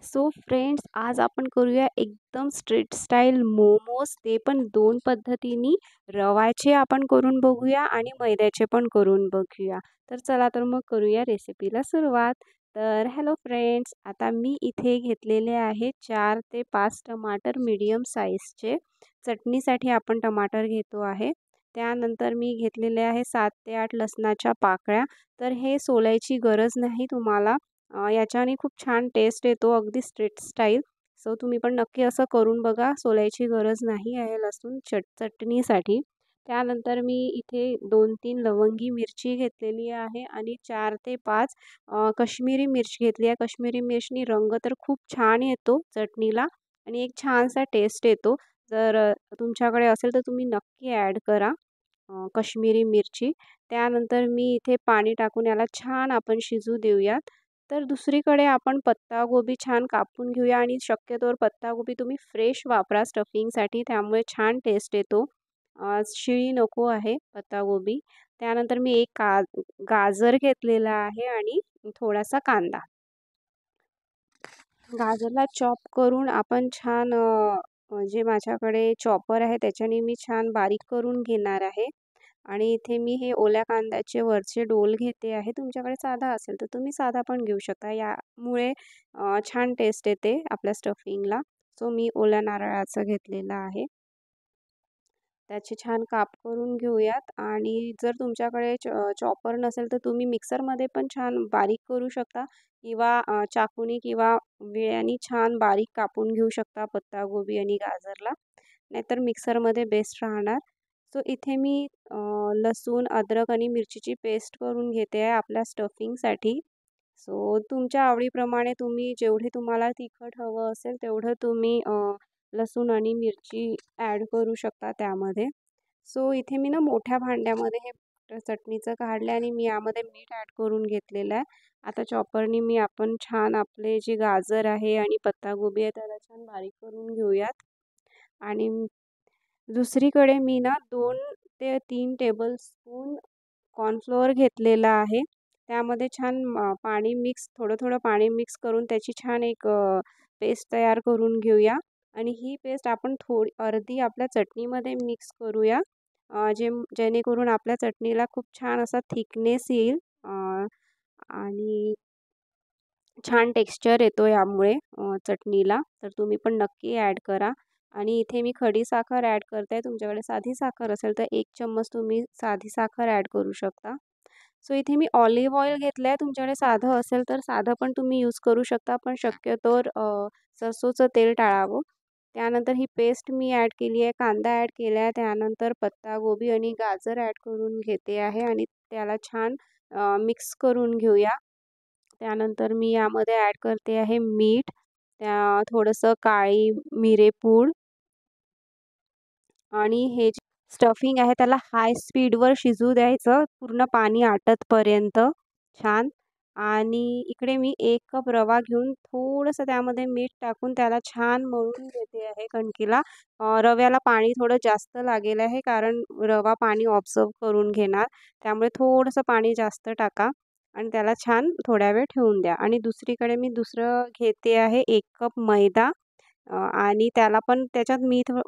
So friends, आज आपण करूया एकदम स्ट्रीट स्टाईल मोमोज. ते पण दोन पद्धतीने. रवाचे आपण करून बघूया आणि मैद्याचे पण करून बघूया. तर चला तर मग करूया रेसिपीला सुरुवात. तर हॅलो फ्रेंड्स, आता मी इथे घेतलेले आहे 4 ते 5 टमाटर मीडियम साईजचे. चटणीसाठी आपण टमाटर घेतो आहे. त्यानंतर मी घेतलेले आहे 7 ते 8 लसणाच्या पाकळ्या. तर हे सोलायची गरज नाही तुम्हाला. याच्याने खूप छान टेस्ट येतो, अगदी स्ट्रीट स्टाईल. सो तुम्ही पण नक्की असं करून बघा. सोलायची गरज नाही आहे लसूण चटणीसाठी. त्यानंतर मी इथे 2-3 लवंगी मिरची घेतलेली आहे आणि 4 ते 5 काश्मीरी मिर्च घेतली आहे. काश्मीरी मिर्चनी रंग तर खूप छान येतो चटणीला आणि एक छानसा टेस्ट येतो. जर तुमच्याकडे असेल तर तुम्ही नक्की ॲड करा काश्मीरी मिरची. त्यानंतर मी इथे पाणी टाकून याला छान आपण शिजू देऊयात. तर दुसरीकडे आपण पत्तागोबी छान कापून घेऊया आणि शक्यतोवर पत्तागोबी तुम्ही फ्रेश वापरा स्टफिंगसाठी, त्यामुळे छान टेस्ट येतो. शिळी नको आहे पत्तागोबी. त्यानंतर मी एक गाजर घेतलेला आहे आणि थोडासा कांदा. गाजरला चॉप करून आपण छान जे माझ्याकडे चॉपर आहे त्याच्याने मी छान बारीक करून घेणार आहे. आणि इथे मी हे ओल्या कांद्याचे वरचे डोल घेते आहे. तुमच्याकडे साधा असेल तर तुम्ही साधा पण घेऊ शकता. यामुळे छान टेस्ट येते आपल्या स्टफिंगला. सो मी ओल्या नारळाचं घेतलेलं आहे. त्याचे छान काप करून घेऊयात आणि जर तुमच्याकडे चॉपर नसेल तर तुम्ही मिक्सरमध्ये पण छान बारीक करू शकता किंवा चाकूने किंवा विळ्याने छान बारीक कापून घेऊ शकता पत्तागोबी आणि गाजरला. नाहीतर मिक्सरमध्ये बेस्ट राहणार. सो इथे मी लसूण, अद्रक आणि मिरचीची पेस्ट करून घेते आहे आपल्या स्टफिंगसाठी. सो तुमच्या आवडीप्रमाणे तुम्ही जेवढे तुम्हाला तिखट हवं असेल तेवढं तुम्ही लसूण आणि मिरची ॲड करू शकता त्यामध्ये. सो इथे मी ना मोठ्या भांड्यामध्ये हे चटणीचं काढलं आणि मी यामध्ये मीठ ॲड करून घेतलेलं आहे. आता चॉपरनी आपण छान आपले जे गाजर आहे आणि पत्तागोबी आहे त्याला छान बारीक करून घेऊयात. आणि दुसरीकडे मी ना 2 ते 3 टेबलस्पून कॉर्नफ्लोअर घेतलेला आहे. त्यामध्ये छान थोडं-थोडं पाणी मिक्स करून त्याची छान एक पेस्ट तयार करून घेऊया. आणि ही पेस्ट आपण अर्धी आपल्या चटणीमध्ये मिक्स करूया. जेणेकरून आपल्या चटणीला खूप छान असा थिकनेस येईल. आणि छान टेक्स्चर येतो यामुळे चटणीला. तर तुम्ही पण नक्की ॲड करा. आणि इथे मी खडी साखर ॲड करते. तुमच्याकडे साधी साखर असेल तर 1 चम्मच तुम्ही साधी साखर ॲड करू शकता. सो इथे मी ऑलिव्ह ऑइल घेतलं आहे. तुमच्याकडे साधं असेल तर साधं पण तुम्ही यूज करू शकता, पण शक्यतोवर सरसोचं तेल टाळावं. त्यानंतर ही पेस्ट मी ॲड केली आहे, कांदा ॲड केला आहे, त्यानंतर पत्तागोबी आणि गाजर ॲड करून घेते आहे आणि त्याला छान मिक्स करून घेऊया. त्यानंतर मी यामध्ये ॲड करते आहे मीठ, थोडंसं काळी मिरेपूड आणि हे जे स्टफिंग आहे त्याला हाय स्पीडवर शिजू द्यायचं पूर्ण पाणी आटेपर्यंत छान. आणि इकडे मी 1 कप रवा घेऊन थोडंसं त्यामध्ये मीठ टाकून त्याला छान मळून घेते आहे कणकीला. रव्याला पाणी थोडं जास्त लागेल आहे कारण रवा पाणी ऑब्झर्व करून घेणार. त्यामुळे थोडंसं पाणी जास्त टाका आणि त्याला छान थोड्या वेळ ठेवून द्या. आणि दुसरीकडे मी दुसरं घेते आहे 1 कप मैदा. आणि त्याला पण त्याच्यात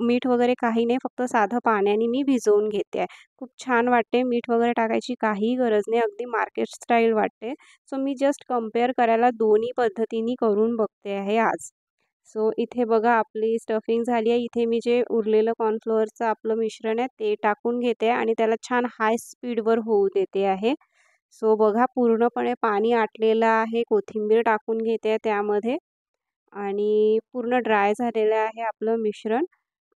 मीठ वगैरे काही नाही, फक्त साधं पाण्याने मी भिजवून घेते आहे. खूप छान वाटते, मीठ वगैरे टाकायची काहीही गरज नाही, अगदी मार्केट स्टाईल वाटते. सो मी जस्ट कंपेअर करायला दोन्ही पद्धतीने करून बघते आहे आज. सो इथे बघा आपली स्टफिंग झाली आहे. इथे मी जे उरलेलं कॉर्नफ्लोअरचं आपलं मिश्रण आहे ते टाकून घेते आणि त्याला छान हाय स्पीडवर होऊ देते आहे. सो बघा पूर्णपणे पाणी आटलेलं आहे. कोथिंबीर टाकून घेते आहे त्यामध्ये आणि पूर्ण ड्राय झालेलं आहे आपलं मिश्रण.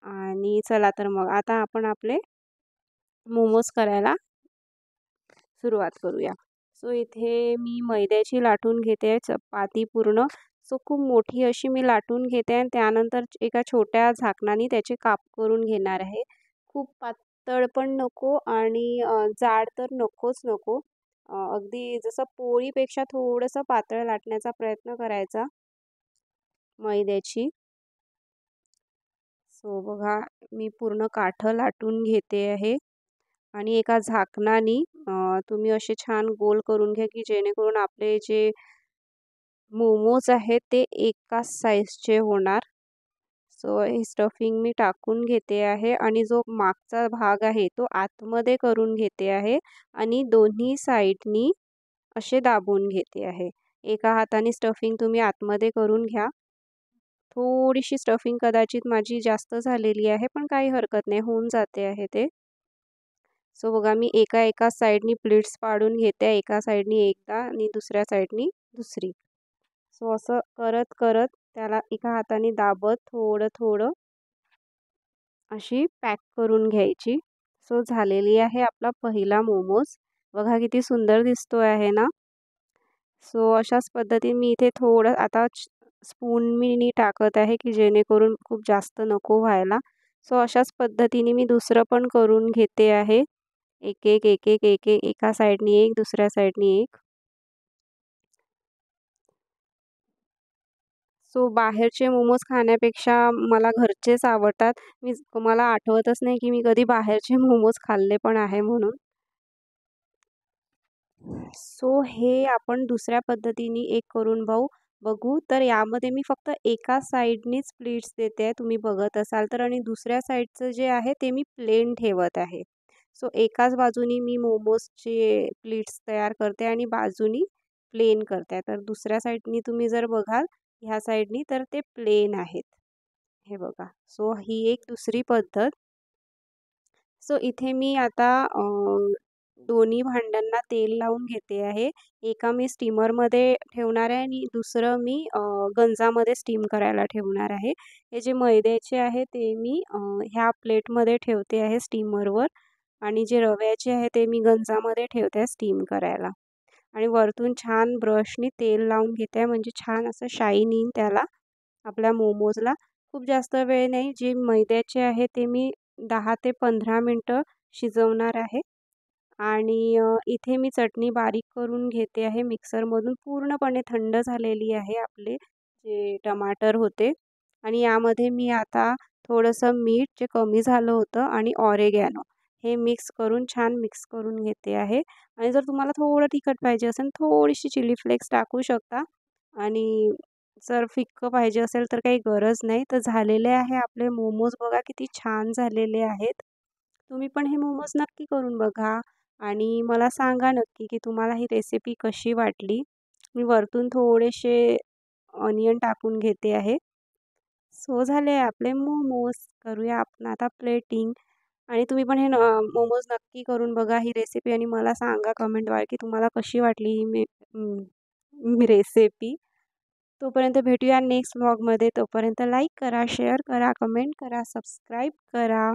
आणि चला तर मग आता आपण आपले मोमोज करायला सुरुवात करूया. सो इथे मी मैद्याची लाटून घेते आहे चपाती पूर्ण. सो खूप मोठी अशी मी लाटून घेते आणि त्यानंतर एका छोट्या झाकणाने त्याचे काप करून घेणार आहे. खूप पातळ पण नको आणि जाड तर नको. अगदी जसं पोळीपेक्षा थोडंसं पातळ लाटण्याचा प्रयत्न करायचा मैद्याची. सो बघा मी पूर्ण काठं लाटून घेते आहे आणि एका झाकणाने तुम्ही असे छान गोल करून घ्या की जेणेकरून आपले जे मोमोज आहेत ते एकाच साईजचे होणार. सो हे स्टफिंग मी टाकून घेते आहे आणि जो मागचा भाग आहे तो आतमध्ये करून घेते आहे आणि दोन्ही साईडनी असे दाबून घेते आहे. एका हाताने स्टफिंग तुम्ही आतमध्ये करून घ्या. थोडीशी स्टफिंग कदाचित माझी जास्त झालेली आहे, पण काही हरकत नाही, होऊन जाते आहे ते. सो बघा मी एका साईडनी प्लेट्स पाडून घेते, एका साईडनी एकदा आणि दुसऱ्या साईडनी दुसरी. सो असं करत करत त्याला एका हाताने दाबत थोडं थोडं अशी पॅक करून घ्यायची. सो झालेली आहे आपला पहिला मोमोज. बघा किती सुंदर दिसतो आहे ना. सो अशाच पद्धतीने मी इथे थोडं आता स्पून मी टाकत आहे की जेणेकरून खूप जास्त नको व्हायला. सो अशाच पद्धतीने मी दुसरं पण करून घेते आहे. एक एक एक एक एक एक एका साईडनी एक दुसऱ्या साईडनी एक. सो बाहेरचे मोमोज खाण्यापेक्षा मला घरचेच आवडतात. मला आठवतच नाही की मी कधी बाहेरचे मोमोज खाल्ले पण आहे म्हणून. सो हे आपण दुसऱ्या पद्धतीने एक करून बघू. तर यामध्ये मी फक्त एका साईडनीच प्लेट्स देते आहे, तुम्ही बघत असाल तर, आणि दुसऱ्या साईडचं जे आहे ते मी प्लेन ठेवत आहे. सो एकाच बाजूनी मी मोमोजचे प्लेट्स तयार करते आणि बाजूनी प्लेन करते. तर दुसऱ्या साईडनी तुम्ही जर बघाल ह्या साईडनी तर ते प्लेन आहेत. हे बघा. सो ही एक दुसरी पद्धत. सो इथे मी आता दोन्ही भांड्यांना तेल लावून घेते आहे. एका मी स्टीमरमध्ये ठेवणार आहे आणि दुसरं मी गंजामध्ये स्टीम करायला ठेवणार आहे. हे जे मैद्याचे आहे ते मी ह्या प्लेटमध्ये ठेवते आहे स्टीमरवर आणि जे रव्याचे आहे ते मी गंजामध्ये ठेवते आहे स्टीम करायला. आणि वरतून छान ब्रशनी तेल लावून घेते आहे म्हणजे छान असं शाईन येईन त्याला, आपल्या मोमोजला. खूप जास्त वेळ नाही, जे मैद्याचे आहे ते मी 10 ते 15 मिनटं शिजवणार आहे. आणि इथे मी चटणी बारीक करून घेते आहे मिक्सरमधून. पूर्णपणे थंड झालेली आहे आपले जे टमाटर होते. आणि यामध्ये मी आता थोडंसं मीठ जे कमी झालं होतं आणि ऑरेगॅनो हे मिक्स करून छान मिक्स करून घेते आहे. आणि जर तुम्हाला थोडं तिखट पाहिजे असेल थोडीशी चिली फ्लेक्स टाकू शकता. आणि जर फिक्कं पाहिजे असेल तर काही गरज नाही. तर झालेले आहे आपले मोमोज, बघा किती छान झालेले आहेत. तुम्ही पण हे मोमोज नक्की करून बघा आणि मला सांगा नक्की की तुम्हाला ही रेसिपी कशी वाटली. मी वरतून थोडेसे ऑनियन टाकून घेते आहे. सो झाले आपले मोमोज. करूया आपण आता प्लेटिंग. आणि तुम्ही पण हे मोमोज नक्की करून बघा ही रेसिपी आणि मला सांगा कमेंटद्वारे की तुम्हाला कशी वाटली ही रेसिपी. तोपर्यंत भेटूया नेक्स्ट व्लॉगमध्ये. तोपर्यंत लाईक करा, शेअर करा, कमेंट करा, सबस्क्राईब करा.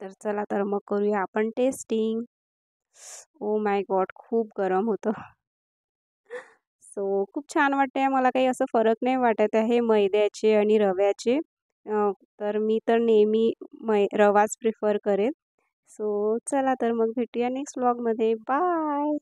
तर चला तर मग करूया आपण टेस्टिंग. ओ माय गॉड, खूप गरम होतं. सो खूप छान वाटते मला, काही असं फरक नाही वाटत आहे मैद्याचे आणि रव्याचे. तर मी तर नेहमी रवाच प्रिफर करेन. सो चला तर मग भेटूया नेक्स्ट व्लॉगमध्ये. बाय.